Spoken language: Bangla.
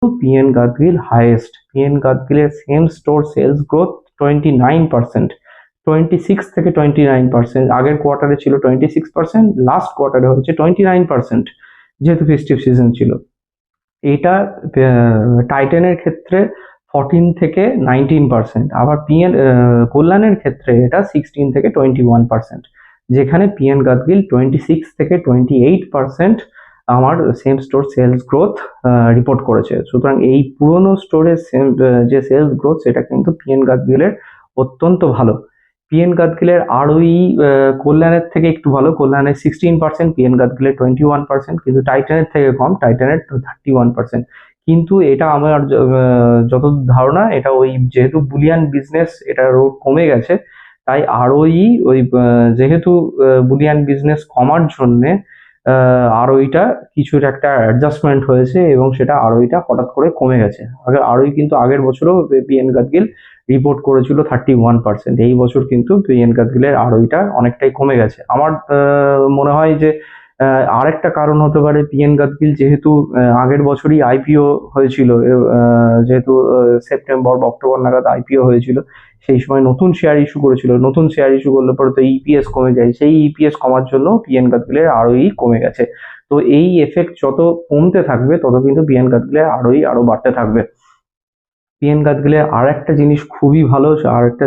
PN Gadgil highest. পিএন গাদগিলের সেম স্টোর সেলস গ্রোথ 29%, 26 থেকে 29%। আগের কোয়ার্টারে ছিল 26%, লাস্ট কোয়ার্টারে হচ্ছে 29%, যেহেতু ফেস্টিভ সিজন ছিল। এটা টাইটানের ক্ষেত্রে 14 থেকে 19%, আবার কল্যাণের ক্ষেত্রে এটা 16 থেকে 21%, যেখানে পিএন গাদগিল 26 থেকে 28% আমার same store sales growth report করেছে। সুতরাং এই পুরনো স্টোরের যে সেলস গ্রোথ সেটা কিন্তু পিএন গাদগিলের অত্যন্ত ভালো। পিএন গাদগিলের আরওই কল্যাণের থেকে একটু ভালো, কল্যাণের 16%, পিএন গাদগিলের 21%, কিন্তু টাইটানের থেকে কম, টাইটানের 31%। কিন্তু এটা আমার যত ধারণা, এটা ওই যেহেতু বুলিয়ান বিজনেস এটা কমে গেছে, তাই আরওই ওই যেহেতু বুলিয়ান বিজনেস কমার জন্যে আরওইটা কিছুর একটা অ্যাডজাস্টমেন্ট হয়েছে এবং সেটা আরওইটা হঠাৎ করে কমে গেছে। আরওই কিন্তু আগের বছরও পিএন গাদগিল রিপোর্ট করেছিল 31%, এই বছর কিন্তু পিএন গাদগিলের আরওইটা অনেকটাই কমে গেছে। আমার মনে হয় যে আরেকটা কারণ হতে পারে, পিএন গাদগিল যেহেতু আগের বছরই আইপিও হয়েছিল, যেহেতু সেপ্টেম্বর বা অক্টোবর নাগাদ আইপিও হয়েছিল, সেই সময় নতুন শেয়ার ইস্যু করেছিল। নতুন শেয়ার ইস্যু করলে পরে তো ইপিএস কমে যায়, সেই ইপিএস কমার জন্য পিএন গাদগিলের আরওই কমে গেছে। তো এই এফেক্ট যত কমতে থাকবে তত কিন্তু পিএন গাদগিলের আরওই আরো বাড়তে থাকবে। পিএন গাদগিলের আর একটা জিনিস খুবই ভালো, আর একটা